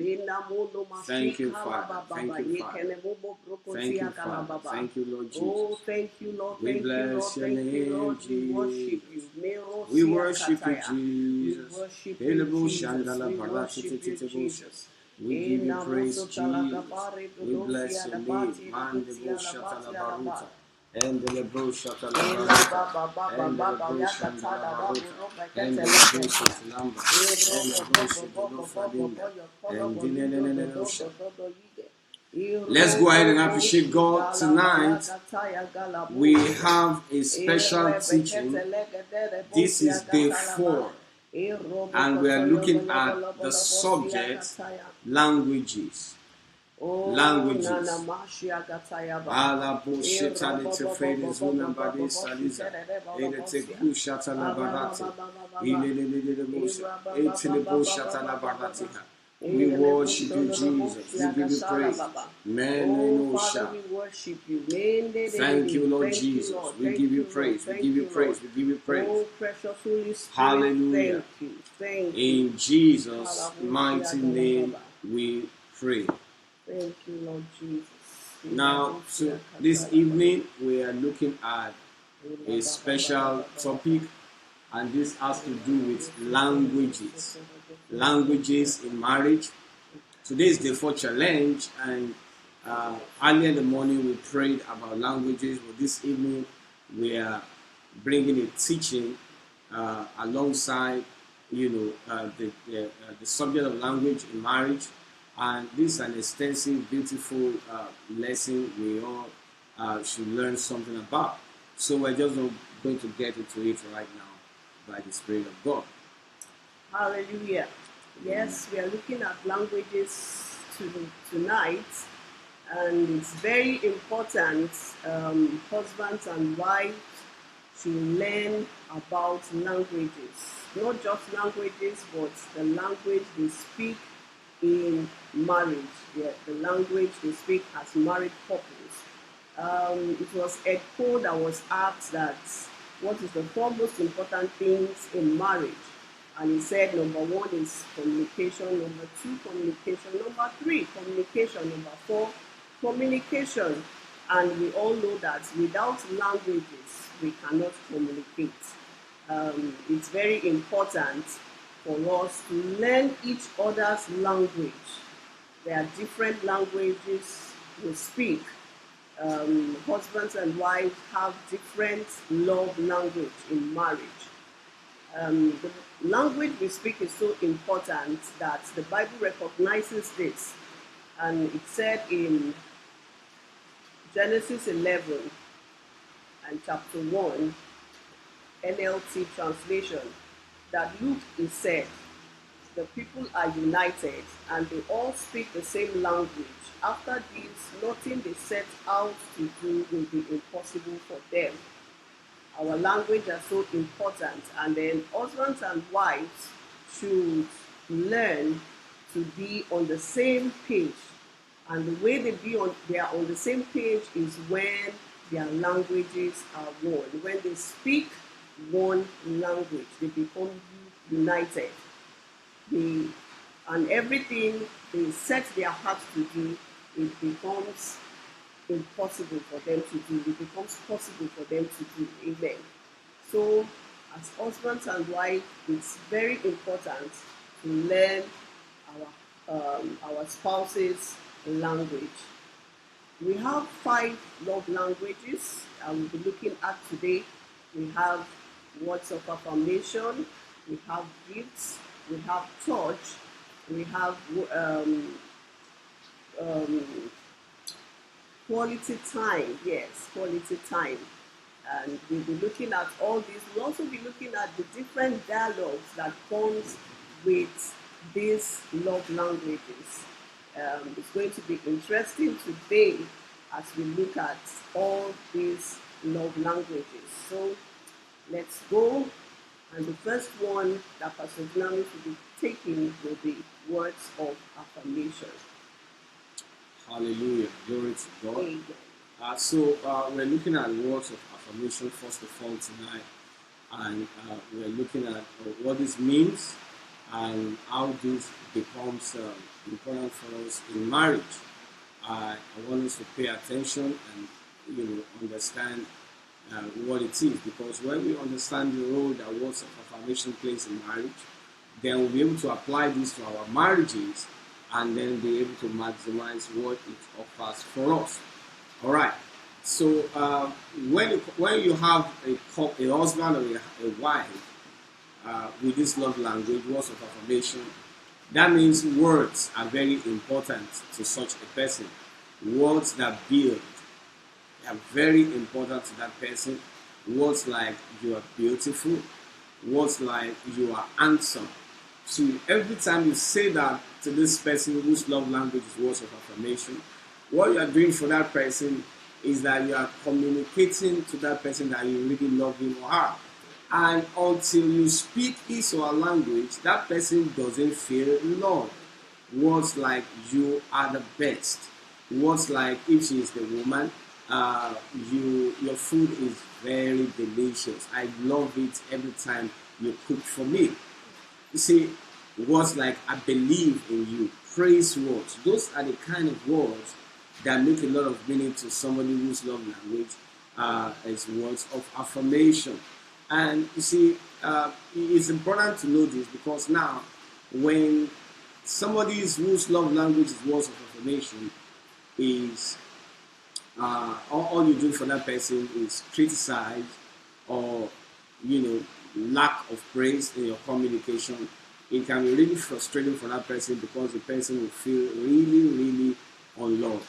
Thank you, Father. Thank you, Father. Thank you, Father. Thank you, Lord Jesus. Oh, thank you, Lord. We Thank you, Lord. bless your Thank you, name, Lord. We worship Jesus. you. We worship you, We Jesus. worship you, Jesus. We We worship you, Jesus. give you praise, Jesus. We bless your name. Man the Boshatala Baruta. And the Leboshatala Baruta. And the Leboshatala Baruta. And the Leboshatalamba. And the Boshatala and the Let's go ahead and appreciate God tonight. We have a special teaching. This is day 4, and we are looking at the subject languages. Languages. We worship you, Jesus. We give you praise. Father, we worship you. Thank you, Lord Jesus. We give you praise. We give you praise. We give you praise. Oh, precious Holy Spirit. Hallelujah. Thank you. Thank you. In Jesus' mighty name we pray. Thank you, Lord Jesus. Now, so this evening we are looking at a special topic, and this has to do with languages. Languages in marriage. Today is the 4th challenge, and earlier in the morning we prayed about languages, but this evening we are bringing a teaching alongside, the subject of language in marriage, and this is an extensive, beautiful lesson we all should learn something about. So we're just going to get into it right now by the Spirit of God. Hallelujah. Yes, we are looking at languages tonight, and it's very important. Husbands and wives should learn about languages, not just languages, but the language they speak in marriage, the language they speak as married couples. It was Ed Cole that was asked that what is the 4 most important things in marriage? And he said number 1 is communication, number 2, communication, number 3, communication, number 4, communication. And we all know that without languages, we cannot communicate. It's very important for us to learn each other's language. There are different languages we speak. Husbands and wives have different love language in marriage. The language we speak is so important that the Bible recognizes this. And it said in Genesis 11 and chapter 1, NLT translation, that Luke is said, the people are united and they all speak the same language. After this, nothing they set out to do will be impossible for them. Our language are so important, and then husbands and wives should learn to be on the same page. And the way they are on the same page is when their languages are one. When they speak one language, they become united. And everything they set their heart to do, it becomes impossible for them to do. It becomes possible for them to do. Amen. So, as husbands and wives, it's very important to learn our spouse's language. We have 5 love languages I will be looking at today. We have words of affirmation, we have gifts, we have touch, we have quality time. Yes, quality time. And we'll be looking at all these. We'll also be looking at the different dialogues that comes with these love languages. It's going to be interesting today as we look at all these love languages. So let's go. And the first one that Pastor Dunamis will be taking will be words of affirmation. Hallelujah. Glory to God. Amen. We're looking at words of affirmation first of all tonight, and we're looking at what this means and how this becomes important for us in marriage. I want us to pay attention and understand what it is, because when we understand the role that words of affirmation plays in marriage, then we'll be able to apply this to our marriages and then be able to maximize what it offers for us. All right. So when you have a husband or a wife with this love language, words of affirmation, that means words are very important to such a person. Words that build are very important to that person. Words like you are beautiful, words like you are handsome. So every time you say that to this person whose love language is words of affirmation, what you are doing for that person is that you are communicating to that person that you really love him or her. And until you speak his or her language, that person doesn't feel loved. Words like you are the best. Words like if she is the woman, your food is very delicious. I love it every time you cook for me. You see, words like I believe in you, praise words. Those are the kind of words that make a lot of meaning to somebody whose love language is words of affirmation. And you see, it's important to know this, because now, when somebody whose love language is words of affirmation is all you do for that person is criticize or lack of praise in your communication, it can be really frustrating for that person, because the person will feel really, really unloved.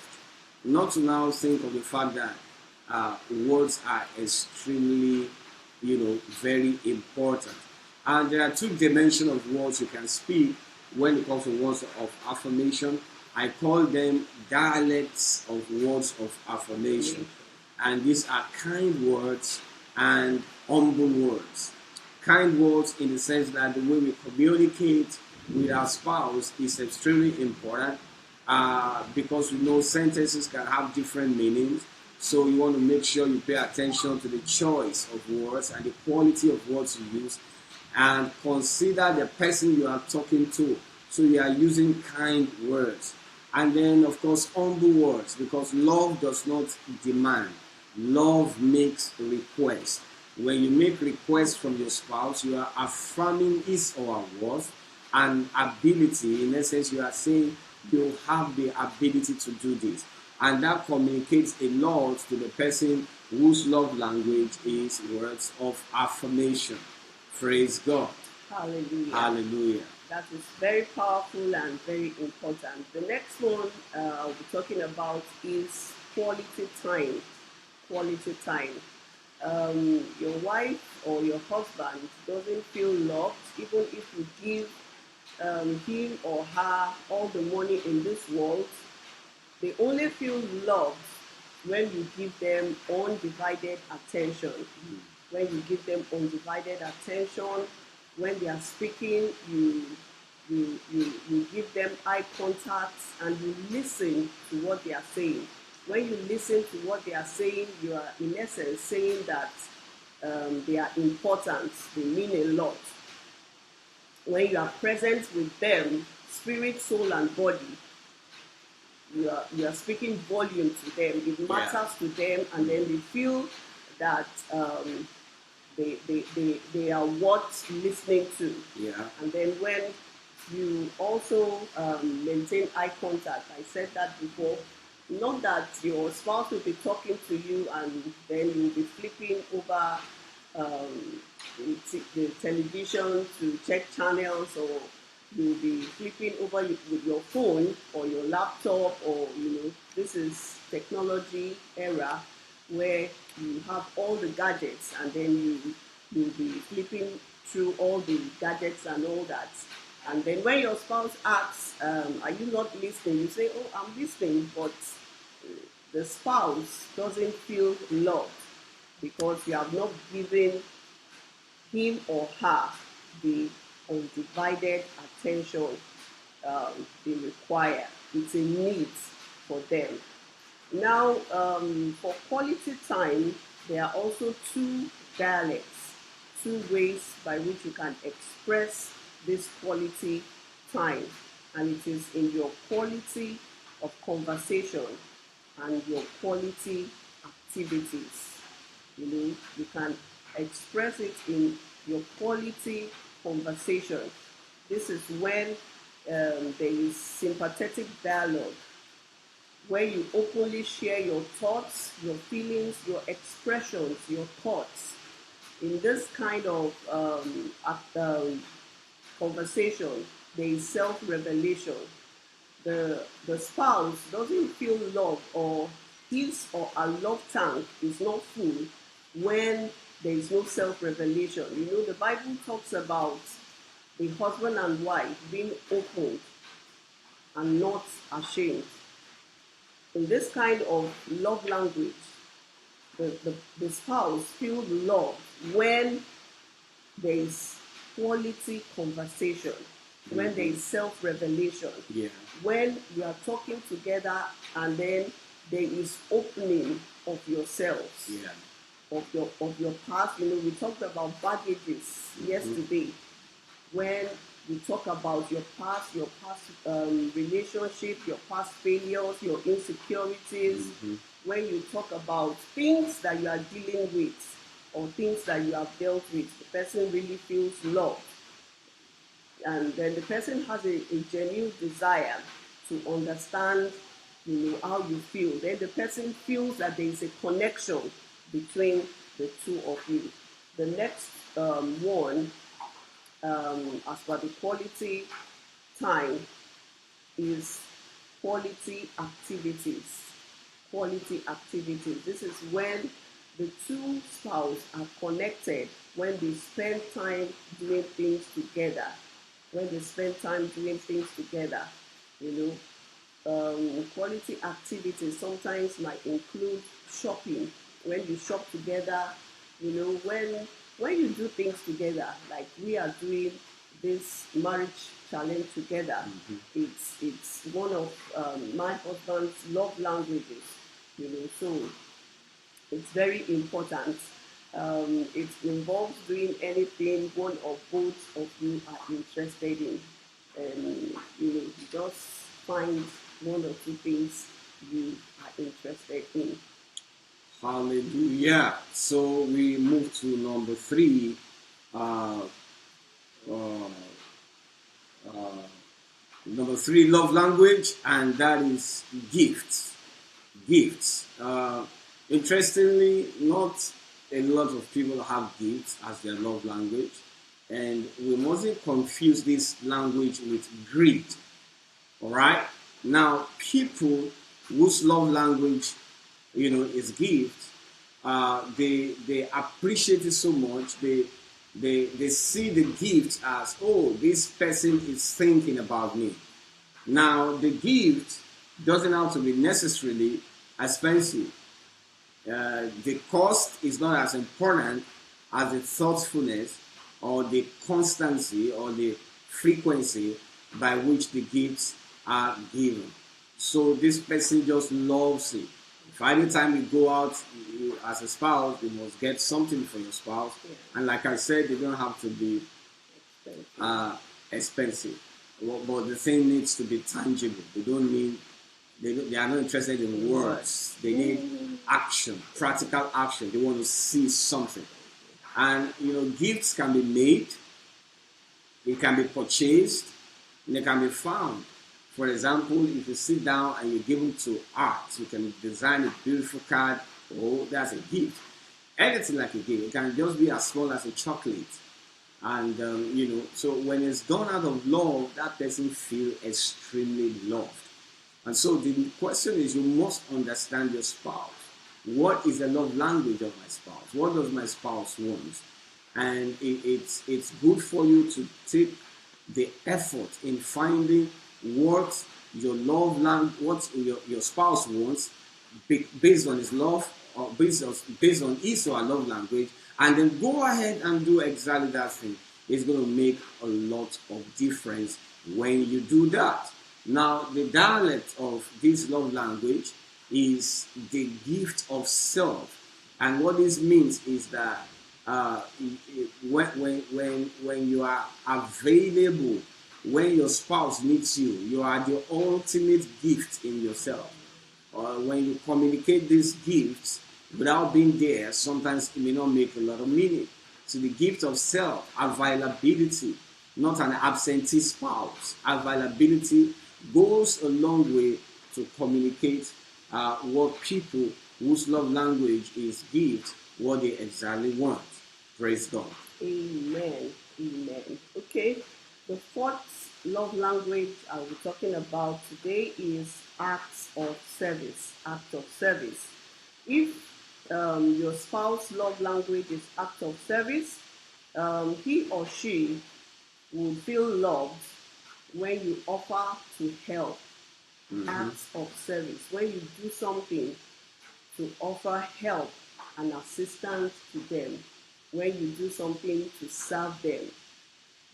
Not to now think of the fact that words are extremely, very important. And there are two dimensions of words you can speak when it comes to words of affirmation. I call them dialects of words of affirmation. And these are kind words and humble words. Kind words in the sense that the way we communicate with our spouse is extremely important, because we know sentences can have different meanings. So you want to make sure you pay attention to the choice of words and the quality of words you use, and consider the person you are talking to. So you are using kind words. And then, of course, humble words, because love does not demand. Love makes requests. When you make requests from your spouse, you are affirming his or her worth and ability. In essence, you are saying you have the ability to do this. And that communicates a lot to the person whose love language is words of affirmation. Praise God. Hallelujah. Hallelujah. That is very powerful and very important. The next one we're talking about is quality time. Quality time. Your wife or your husband doesn't feel loved, even if you give him or her all the money in this world. They only feel loved when you give them undivided attention. When you give them undivided attention, when they are speaking, you give them eye contact and you listen to what they are saying. When you listen to what they are saying, you are in essence saying that they are important, they mean a lot. When you are present with them, spirit, soul, and body, you are speaking volume to them. It matters to them, and then they feel that they are worth listening to. Yeah. And then when you also maintain eye contact, I said that before, not that your spouse will be talking to you and then you'll be flipping over the television to check channels, or you'll be flipping over with your phone or your laptop, or this is technology era where you have all the gadgets, and then you'll be flipping through all the gadgets and all that. And then when your spouse asks, are you not listening? You say, oh, I'm listening, but the spouse doesn't feel loved because you have not given him or her the undivided attention they require. It's a need for them. Now, for quality time, there are also two dialects, two ways by which you can express this quality time. and it is in your quality of conversation and your quality activities. You can express it in your quality conversation. This is when there is sympathetic dialogue, where you openly share your thoughts, your feelings, your expressions, your thoughts. In this kind of conversation, there is self-revelation. The spouse doesn't feel love, or his or her love tank is not full when there is no self-revelation. The Bible talks about the husband and wife being open and not ashamed. In this kind of love language, the spouse feels loved when there is quality conversation, when there is self-revelation, when you are talking together and then there is opening of yourselves, of your past. We talked about baggages yesterday, when you talk about your past relationship, your past failures, your insecurities, when you talk about things that you are dealing with or things that you have dealt with, the person really feels loved. And then the person has a genuine desire to understand, how you feel. Then the person feels that there is a connection between the two of you. The next one, as for the quality time, is quality activities. Quality activities. This is when the two spouses are connected, when they spend time doing things together. Quality activities sometimes might include shopping. When you shop together, when you do things together, like we are doing this marriage challenge together. It's one of my husband's love languages. So it's very important. It involves doing anything one or both of you are interested in. You just find one or two things you are interested in. Hallelujah. So we move to number 3. Number 3 love language, and that is gifts. Interestingly, not a lot of people have gifts as their love language, and we mustn't confuse this language with greed. All right. Now, people whose love language, is gift, they appreciate it so much. They see the gift as, oh, this person is thinking about me. Now, the gift doesn't have to be necessarily expensive. The cost is not as important as the thoughtfulness or the constancy or the frequency by which the gifts are given. So this person just loves it. If any time you go out as a spouse, you must get something for your spouse. And like I said, they don't have to be expensive. But the thing needs to be tangible. They are not interested in words. They need action, practical action. They want to see something. And gifts can be made, it can be purchased, and they can be found. For example, if you sit down and you give them to art, you can design a beautiful card. Oh, that's a gift. Anything like a gift. It can just be as small as a chocolate. And, so when it's done out of love, that person feels extremely loved. And so the question is, you must understand your spouse. What is the love language of my spouse? What does my spouse want? And it's good for you to take the effort in finding what your love what your spouse wants based on his love, or based on his or her love language, and then go ahead and do exactly that thing. It's going to make a lot of difference when you do that. Now, the dialect of this love language is the gift of self. And what this means is that when you are available when your spouse meets you, you are the ultimate gift in yourself. Or when you communicate these gifts without being there, sometimes it may not make a lot of meaning. So the gift of self, availability, not an absentee spouse, availability goes a long way to communicate what people whose love language is gift, what they exactly want. Praise God. Amen. Amen. Okay. The fourth love language I will be talking about today is acts of service. Act of service. If your spouse love language is act of service, he or she will feel loved when you offer to help. Acts of service. When you do something to offer help and assistance to them, when you do something to serve them,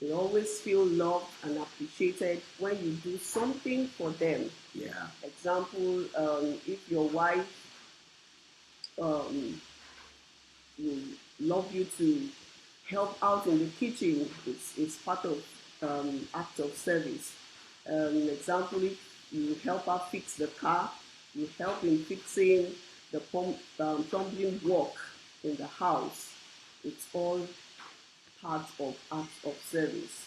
they always feel loved and appreciated when you do something for them. Yeah. Example, if your wife will love you to help out in the kitchen, it's part of act of service. Example, if you help her fix the car, you help in fixing the plumbing work in the house. It's all part of acts of service.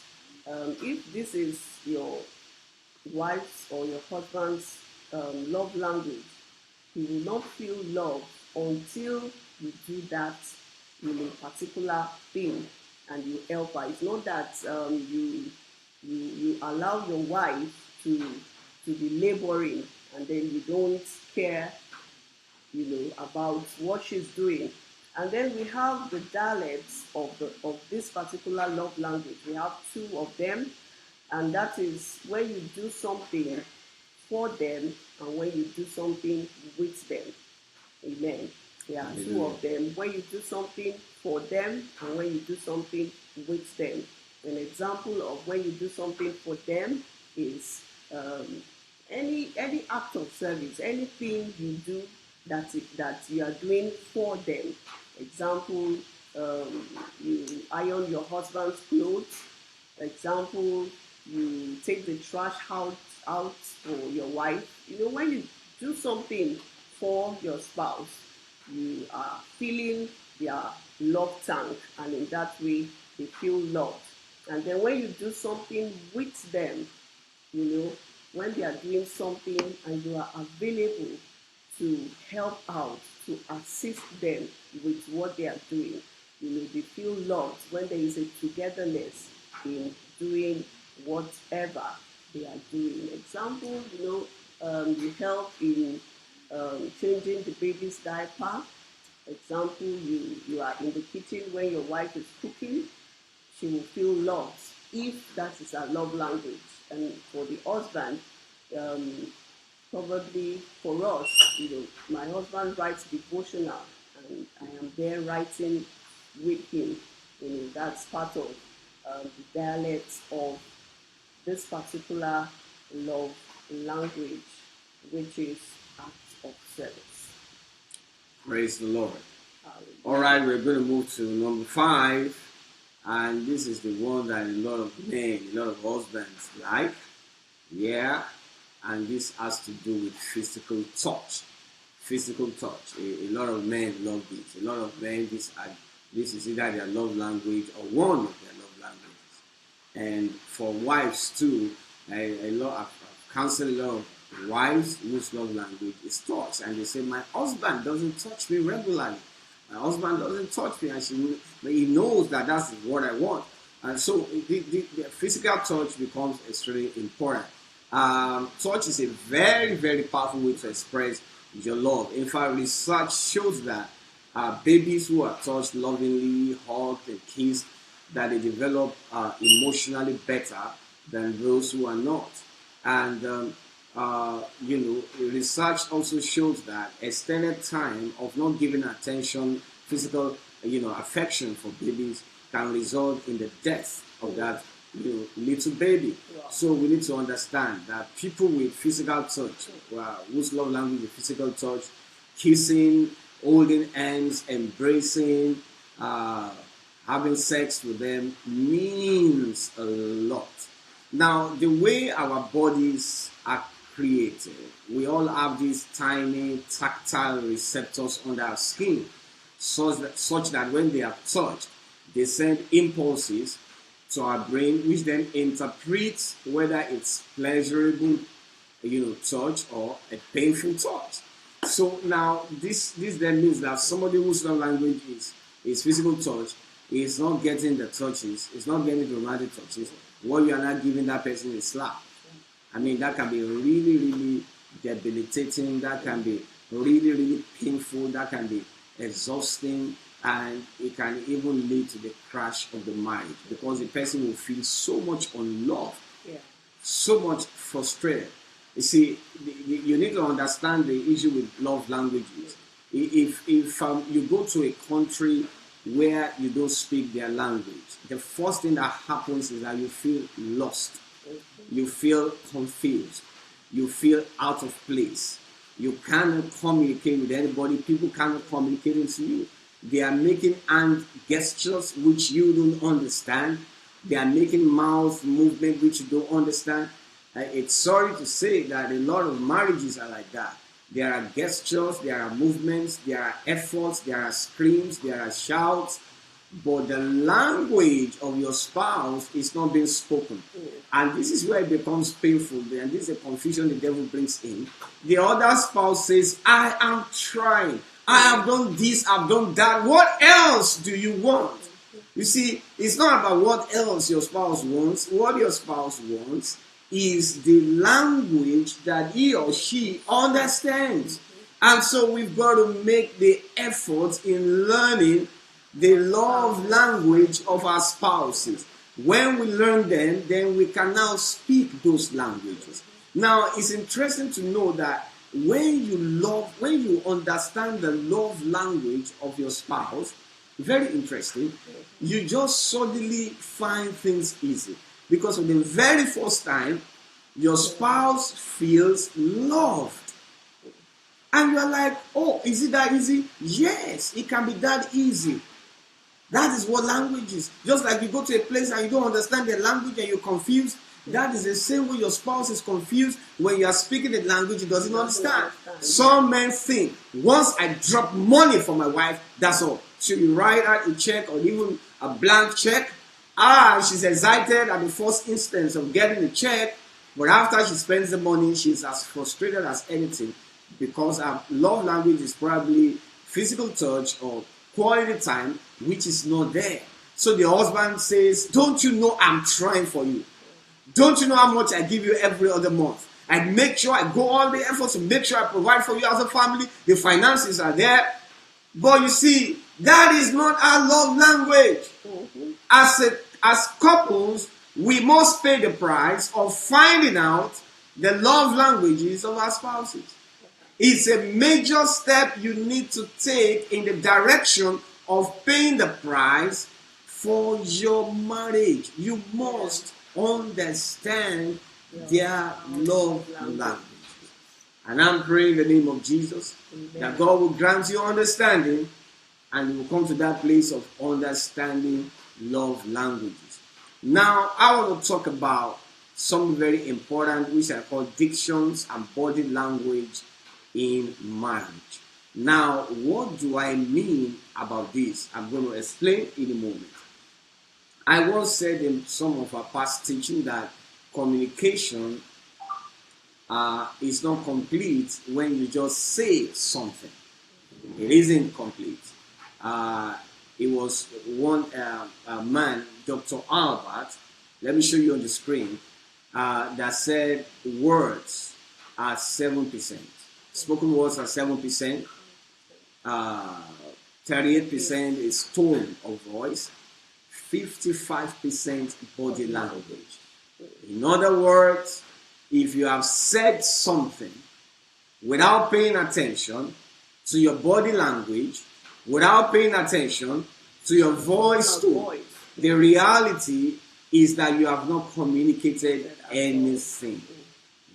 If this is your wife's or your husband's love language, he will not feel love until you do that in a particular thing and you help her. It's not that you allow your wife to be laboring and then you don't care, about what she's doing. And then we have the dialects of this particular love language. We have two of them, and that is when you do something for them and when you do something with them. Amen. There are two of them. When you do something for them and when you do something with them. An example of when you do something for them is any act of service, anything you do that you are doing for them. Example, you iron your husband's clothes. Example, you take the trash out for your wife. When you do something for your spouse, you are filling their love tank, and in that way they feel loved. And then when you do something with them, when they are doing something and you are available to help out, to assist them with what they are doing, they feel loved when there is a togetherness in doing whatever they are doing. Example, you help in changing the baby's diaper. Example, you are in the kitchen when your wife is cooking, she will feel loved if that is her love language. And for the husband, probably for us, my husband writes devotional and I am there writing with him. That's part of the dialect of this particular love language, which is acts of service. Praise the Lord. All right, we're going to move to number 5. And this is the one that a lot of men, a lot of husbands like. Yeah. And this has to do with physical touch. Physical touch. A lot of men love this. A lot of men, this is either their love language or one of their love languages. And for wives too, I've counseled a lot of wives whose love language is touch. And they say, my husband doesn't touch me regularly. My husband doesn't touch me, but he knows that that's what I want. And so the physical touch becomes extremely important. Touch is a very, very powerful way to express your love. In fact, research shows that babies who are touched lovingly, hugged, and kissed, that they develop emotionally better than those who are not. And research also shows that extended time of not giving attention, physical, affection for babies can result in the death of that little baby. Yeah. So we need to understand that people with physical touch, whose love language is physical touch, kissing, holding hands, embracing, having sex with them means a lot. Now, the way our bodies are created, we all have these tiny tactile receptors on our skin, such that when they are touched, they send impulses to our brain, which then interprets whether it's pleasurable, touch or a painful touch. So now this then means that somebody whose love language is physical touch is not getting the touches, is not getting the romantic touches. What you are not giving that person is slap. I mean, that can be really, really debilitating. That can be really, really painful. That can be exhausting, and it can even lead to the crash of the marriage because the person will feel so much unloved, so much frustrated. You see, you need to understand the issue with love languages. If you go to a country where you don't speak their language, the first thing that happens is that you feel lost, you feel confused, you feel out of place. You cannot communicate with anybody. People cannot communicate to you. They are making hand gestures which you don't understand. They are making mouth movement which you don't understand. It's sorry to say that a lot of marriages are like that. There are gestures, there are movements, there are efforts, there are screams, there are shouts, but the language of your spouse is not being spoken. And this is where it becomes painful, and this is a confusion the devil brings in. The other spouse says, I am trying. I have done this, I've done that. What else do you want? You see, it's not about what else your spouse wants. What your spouse wants is the language that he or she understands. And so we've got to make the effort in learning the love language of our spouses. When we learn them, then we can now speak those languages. Now, it's interesting to know that when you understand the love language of your spouse, very interesting, you just suddenly find things easy. Because for the very first time, your spouse feels loved. And you're like, oh, is it that easy? Yes, it can be that easy. That is what language is. Just like you go to a place and you don't understand the language and you're confused, that is the same way your spouse is confused when you are speaking the language he doesn't understand. Some men think, once I drop money for my wife, that's all. So you write out a check or even a blank check. She's excited at the first instance of getting the check, but after she spends the money, she's as frustrated as anything because her love language is probably physical touch or quality time, which is not there. So the husband says, don't you know I'm trying for you? Don't you know how much I give you every other month? I make sure I go all the efforts to make sure I provide for you as a family. The finances are there. But you see, that is not our love language. As couples, we must pay the price of finding out the love languages of our spouses. It's a major step you need to take in the direction of paying the price for your marriage. You must understand their love language. And I'm praying in the name of Jesus that God will grant you understanding and you will come to that place of understanding love languages. Now, I want to talk about something very important, which I call dictions and body language in marriage. Now, what do I mean about this? I'm going to explain in a moment. I once said in some of our past teaching that communication is not complete when you just say something. It isn't complete. It was one man, Dr. Albert, let me show you on the screen, that said words are 7%. Spoken words are 7%. 38% is tone of voice. 55% body language. In other words, if you have said something without paying attention to your body language, without paying attention to your voice tone, the reality is that you have not communicated anything.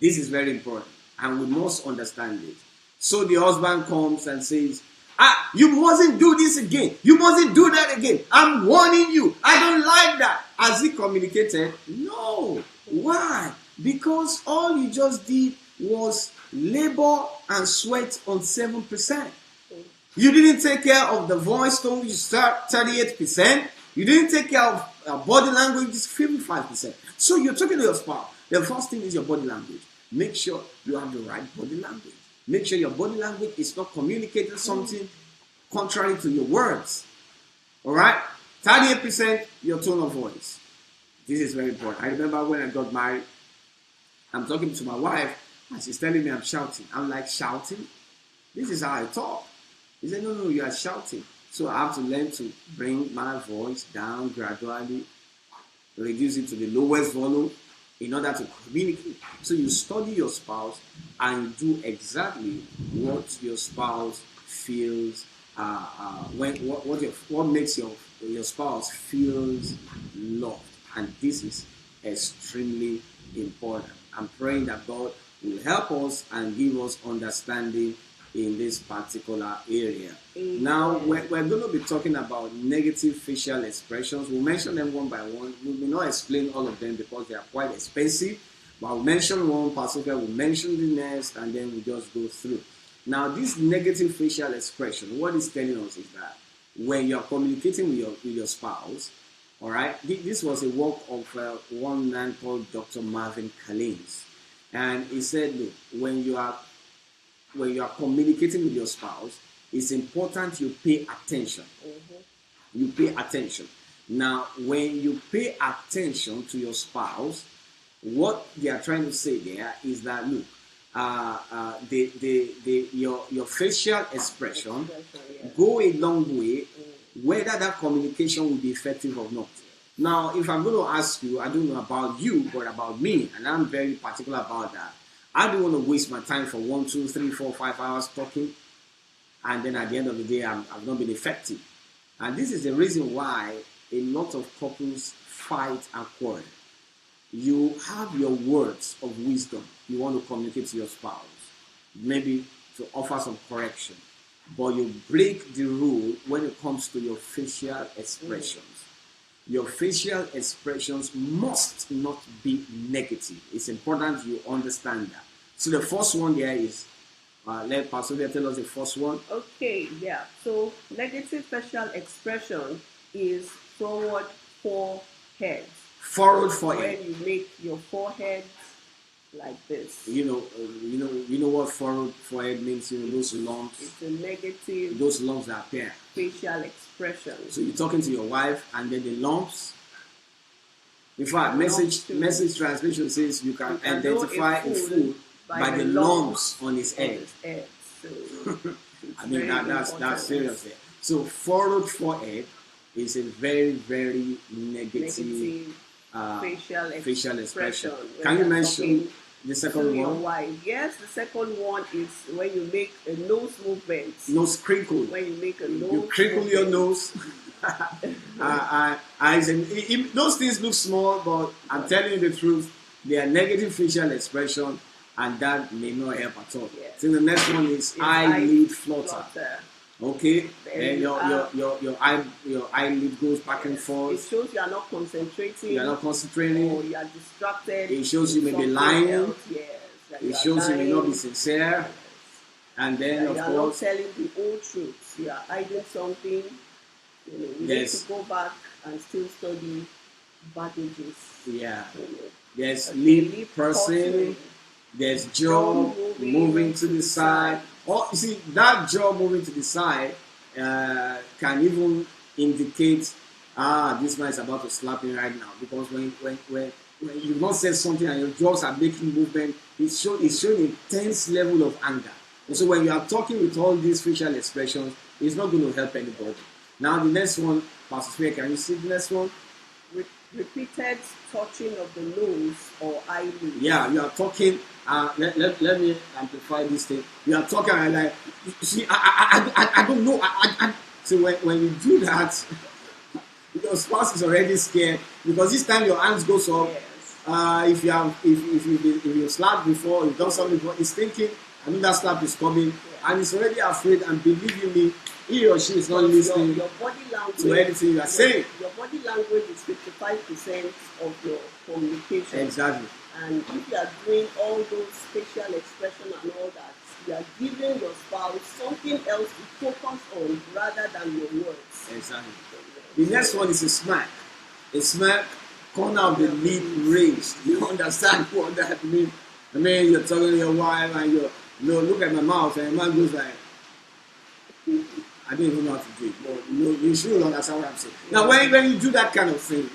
This is very important, and we must understand it. So the husband comes and says, you mustn't do this again. You mustn't do that again. I'm warning you. I don't like that. Has he communicated? No. Why? Because all you just did was labor and sweat on 7%. You didn't take care of the voice tone, which is 38%. You didn't take care of body language, which is 55%. So you're talking to your spouse. The first thing is your body language. Make sure you have the right body language. Make sure your body language is not communicating something contrary to your words. All right? 38%, your tone of voice. This is very important. I remember when I got married, I'm talking to my wife, and she's telling me I'm shouting. I'm like, shouting? This is how I talk. He said, no, you are shouting. So I have to learn to bring my voice down gradually, reduce it to the lowest volume in order to communicate. So you study your spouse and do exactly what your spouse feels, what makes your spouse feels loved. And this is extremely important. I'm praying that God will help us and give us understanding in this particular area. Now, we're going to be talking about negative facial expressions. We'll mention them one by one. We will not explain all of them because they are quite expensive. But I'll mention one, Pastor Sophia will mention the next, and then we'll just go through. Now, this negative facial expression, what it's telling us is that when you're communicating with your spouse, all right, this was a work of one man called Dr. Marvin Collins. And he said, look, when you are communicating with your spouse, it's important you pay attention. You pay attention. Now, when you pay attention to your spouse, what they are trying to say there is that, look, your facial expression go a long way, whether that communication will be effective or not. Now, if I'm going to ask you, I don't know about you, but about me, and I'm very particular about that. I don't want to waste my time for 1, 2, 3, 4, 5 hours talking, and then at the end of the day, I've not been effective. And this is the reason why a lot of couples fight and quarrel. You have your words of wisdom you want to communicate to your spouse, maybe to offer some correction, but you break the rule when it comes to your facial expressions. Your facial expressions must not be negative. It's important you understand that. So the first one there is, let Pastor Sophia tell us the first one. Okay, yeah. So negative facial expression is forward forehead. Forward forehead. When you make your forehead like this. You know what forward forehead means. Those lumps. It's a negative. Those lumps that appear. Facial expression. So you're talking to your wife, and then the lumps. In fact, message translation says you can identify a fool by the lumps on his head. So I mean that's serious there. So forward forehead is a very, very negative facial expression. Can you mention the second one? Your wife. Yes, the second one is when you make a nose movement. Nose crinkle. When you make a nose you crinkle movement. your nose. Those things look small, but I'm telling you the truth, they are negative facial expression, and that may not help at all. Yes. So the next one is eyelid flutter. Okay, and your eyelid goes back and forth. It shows you are not concentrating. You are not concentrating. Or you are distracted. It shows you may be lying. Yes, it shows you may not be sincere. Yes. And then of course, you are not telling the whole truth. You are hiding something. You need to go back and still study baggages. Yeah. There's lip pursing. There's jaw moving to the side. Or you see, that jaw moving to the side can even indicate, this man is about to slap me right now. Because when you not say something and your jaws are making movement, it's showing a tense level of anger. And so when you are talking with all these facial expressions, it's not going to help anybody. Now the next one, Pastor Sophia, can you see the next one? Repeated touching of the nose or eyelid. Yeah, you are talking. Let me amplify this thing. You are talking and like, you see, I don't know. So when you do that, your spouse is already scared because this time your hands goes up if you slapped before, you've done something before, he's thinking another slap is coming, and he's already afraid. And believe you me, he or she is not listening your body language, to anything you are saying. Your body language is 55% of your communication. Exactly. And if you are doing all those facial expression and all that, you are giving your spouse something else to focus on rather than your words. Exactly. The next one is a smack. A smack, corner of the lip raised. You understand what that means? I mean, you're talking to your wife and you look at my mouth, and your man goes like, I don't even know how to do it, but you should understand what I'm saying. Now, when you do that kind of thing,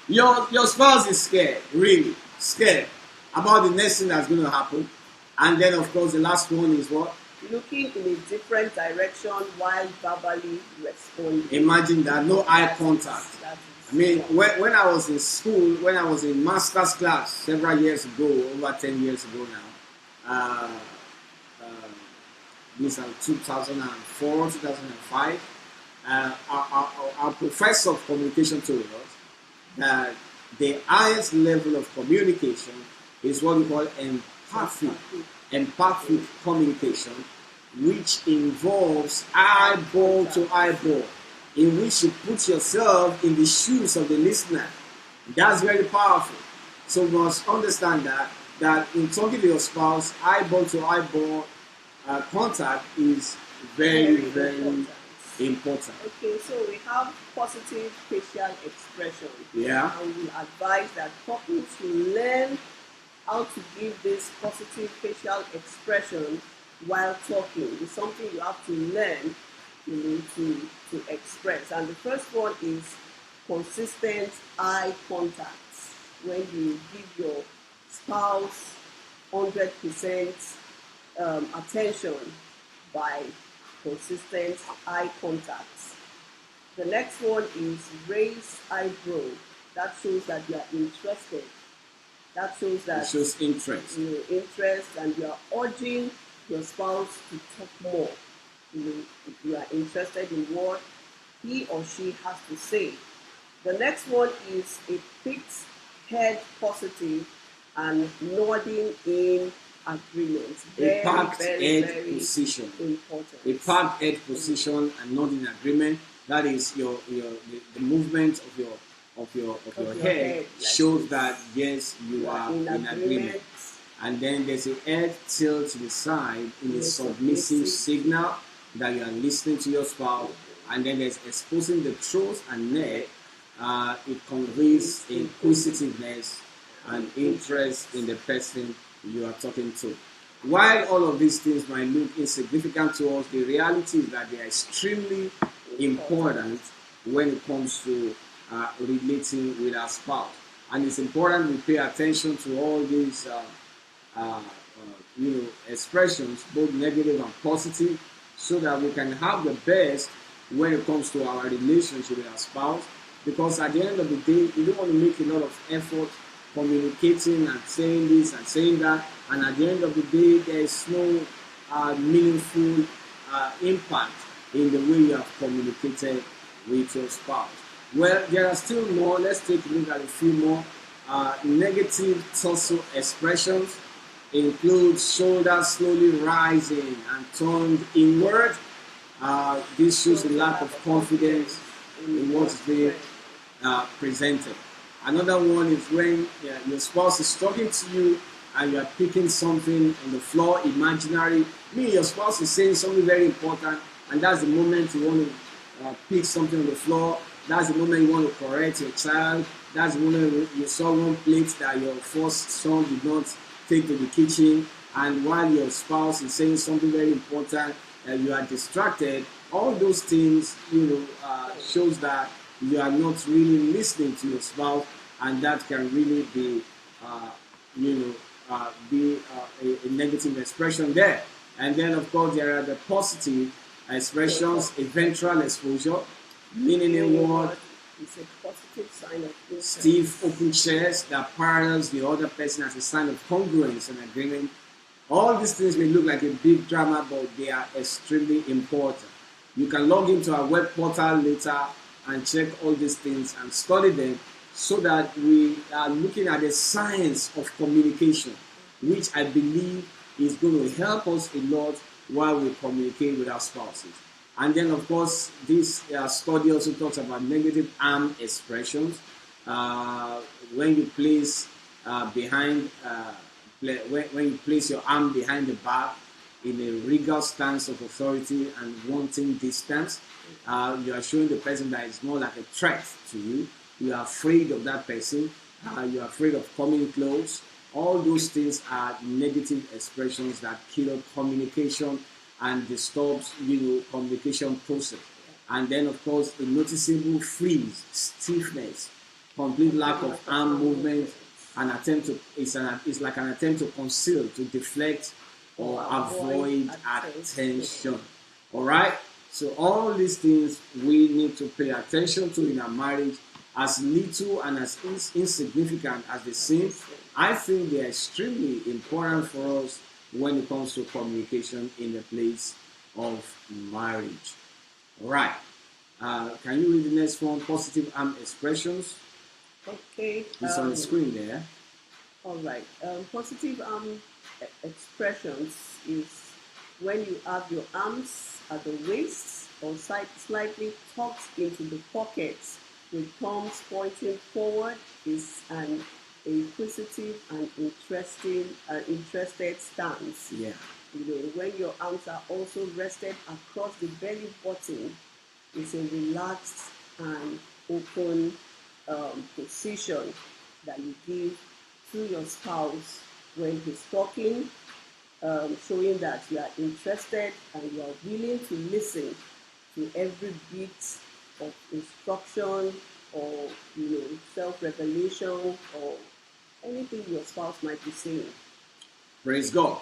your spouse is scared, really scared about the next thing that's going to happen. And then, of course, the last one is what? Looking in a different direction while verbally responding. Imagine that, no eye contact. I mean, when I was in school, when I was in master's class several years ago, over 10 years ago now, this is 2004, 2005, our professor of communication told us that the highest level of communication is what we call empathic communication, which involves eyeball to eyeball, in which you put yourself in the shoes of the listener. That's very powerful. So you must understand that in talking to your spouse, eyeball to eyeball contact is very, very important. Okay, so we have positive facial expression. Yeah. And we advise that couples should learn how to give this positive facial expression while talking. It's something you have to learn to express. And the first one is consistent eye contact. When you give your spouse 100% attention by consistent eye contact. The next one is raise eyebrow. That shows that you are interested. That shows that it shows interest. Interest, and you are urging your spouse to talk more. You are interested in what he or she has to say. The next one is a fixed head positive and nodding in agreement. A packed head position. Important. A packed head position and nodding in agreement. That is the movement of your head shows like that yes, you are in agreement. And then there's a head tilt to the side in a submissive signal that you are listening to your spouse. And then there's exposing the throat and neck. It conveys inquisitiveness and interest in the person you are talking to. While all of these things might look insignificant to us, the reality is that they are extremely important when it comes to relating with our spouse. And it's important we pay attention to all these expressions, both negative and positive, so that we can have the best when it comes to our relationship with our spouse. Because at the end of the day, you don't want to make a lot of effort communicating and saying this and saying that, and at the end of the day, there is no meaningful impact in the way you have communicated with your spouse. Well, there are still more. Let's take a look at a few more. Negative torso expressions include shoulders slowly rising and turned inward. This shows a lack of confidence in what's being presented. Another one is when your spouse is talking to you and you are picking something on the floor, imaginary. Your spouse is saying something very important, and that's the moment you want to pick something on the floor. That's the moment you want to correct your child. That's the moment you saw one plate that your first son did not take to the kitchen, and while your spouse is saying something very important, you are distracted. All those things, shows that you are not really listening to your spouse, and that can really be, a negative expression there. And then, of course, there are the positive expressions, eventual exposure, meaning a word, it's a positive sign of interest. Stiff open chest that parallels the other person as a sign of congruence and agreement. All these things may look like a big drama, but they are extremely important. You can log into our web portal later and check all these things and study them so that we are looking at the science of communication, which I believe is going to help us a lot while we communicate with our spouses. And then, of course, this study also talks about negative arm expressions. When you place when you place your arm behind the back in a regal stance of authority and wanting distance, you are showing the person that it's more like a threat to you. You are afraid of that person. You are afraid of coming close. All those things are negative expressions that kill communication and disturbs, communication process. And then, of course, a noticeable freeze, stiffness, complete lack of arm movement, it's like an attempt to conceal, to deflect or avoid attention. All right? So all these things we need to pay attention to in our marriage, as little and as insignificant as they seem. I think they are extremely important for us when it comes to communication in the place of marriage. All right. Can you read the next one? Positive arm expressions. Okay. It's on the screen there. All right. Positive arm expressions is when you have your arms at the waist or slightly tucked into the pockets with thumbs pointing forward is an inquisitive and interested stance. Yeah. When your arms are also rested across the belly button, it's a relaxed and open position that you give to your spouse when he's talking, showing that you are interested and you are willing to listen to every bit of instruction or self-revelation or anything your spouse might be saying. Praise God.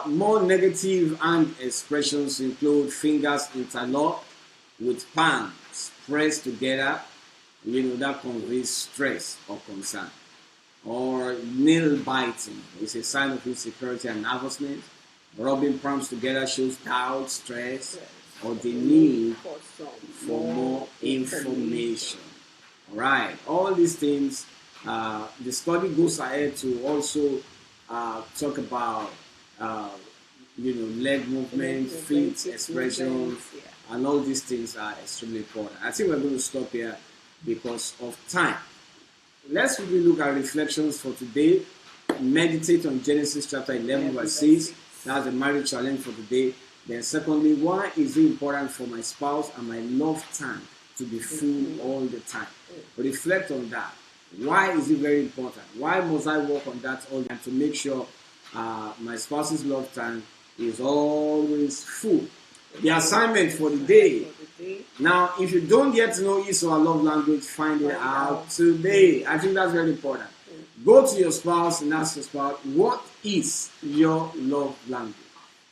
More negative hand expressions include fingers interlocked with palms pressed together. That conveys stress or concern. Or nail biting is a sign of insecurity and nervousness. Rubbing palms together shows doubt, stress, or the need for more information. All right. All these things, the study goes ahead to also talk about, leg movement, feet expressions, and all these things are extremely important. I think we're going to stop here because of time. Let's really look at reflections for today. Meditate on Genesis chapter 11 verse 6. That's the marriage challenge for today. Then secondly, why is it important for my spouse and my love tank to be full all the time? Reflect on that. Why is it very important? Why must I work on that all the time to make sure my spouse's love tank is always full? The assignment for the day. Now, if you don't get to know his or her love language, find it out today. I think that's very important. Go to your spouse and ask your spouse, what is your love language?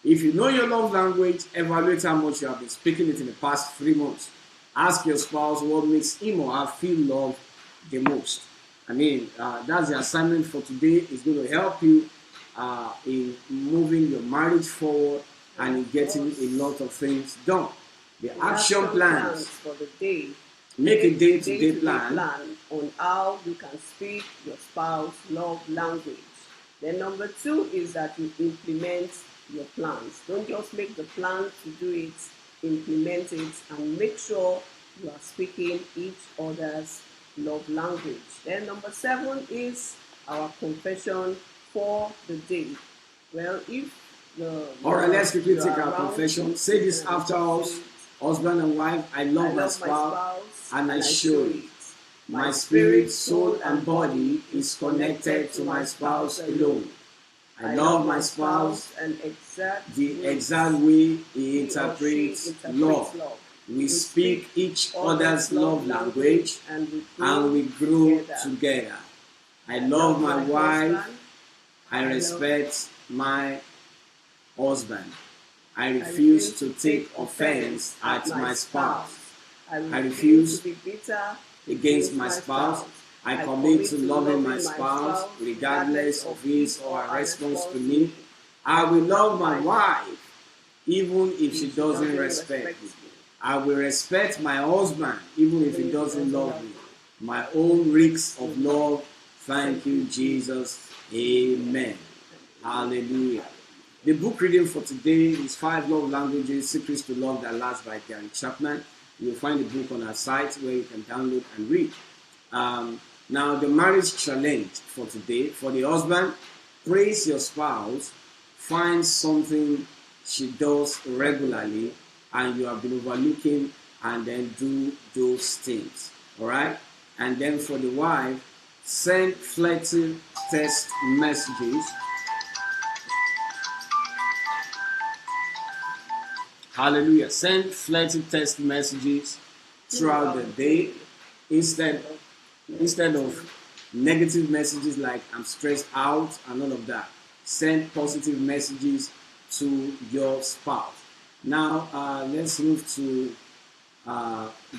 If you know your love language, evaluate how much you have been speaking it in the past 3 months. Ask your spouse what makes him or her feel loved the most. That's the assignment for today. It's going to help you in moving your marriage forward and in getting a lot of things done. The action plans for the day. Make a day-to-day plan on how you can speak your spouse's love language. Then number 2 is that you implement your plans. Don't just make the plan to do it, implement it, and make sure you are speaking each other's love language. Then number 7 is our confession for the day. Well, all right, let's quickly take our confession. Say this after us, husband and wife. I love my spouse and I show it. My spirit, soul, and body is connected to my spouse alone. I love my spouse and the exact way he interprets love. We speak each other's love language and we grow together. I love my wife. I respect my husband. I refuse to take offense at my spouse. I refuse to be bitter against my spouse. I commit to loving my spouse regardless of his or her response to me. I will love my wife even if she doesn't respect me. I will respect my husband even if he doesn't love me. My own reeks of love. Thank you, Jesus. Amen. Hallelujah. The book reading for today is 5 Love Languages, Secrets to Love That Last by Gary Chapman. You'll find the book on our site where you can download and read. Now, the marriage challenge for today, for the husband, praise your spouse, find something she does regularly and you have been overlooking, and then do those things. All right? And then for the wife, send flirty text messages. Hallelujah. Send flirty text messages throughout the day instead of negative messages like I'm stressed out and all of that. Send positive messages to your spouse. Now, let's move to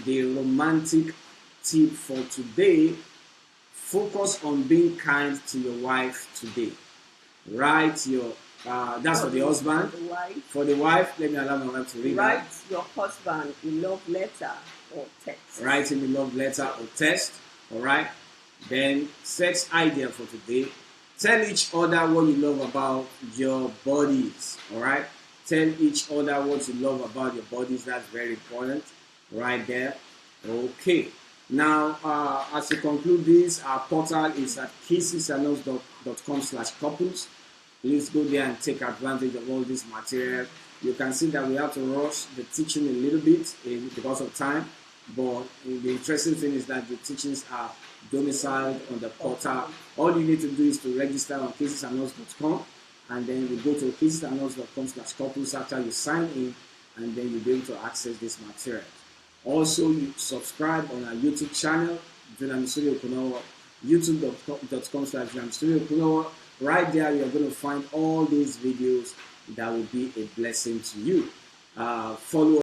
the romantic tip for today. Focus on being kind to your wife today. Write your, that's for the husband. For the wife, let me allow my wife to read Write that. your husband a love letter or text. Write him a love letter or text. All right. Then sex idea for today. Tell each other what you love about your bodies. All right. Tell each other what you love about your bodies. That's very important. Right there. Okay. Now, as we conclude this, our portal is at kissesandloves.com/couples. Please go there and take advantage of all this material. You can see that we have to rush the teaching a little bit because of time. But the interesting thing is that the teachings are domiciled on the portal. All you need to do is to register on kissesandloves.com, and then you go to kissesandloves.com/couples after you sign in, and then you'll be able to access this material. Also, you subscribe on our YouTube channel, Dunamis Okunowo, youtube.com/Dunamis Okunowo. Right there, you're going to find all these videos that will be a blessing to you. Follow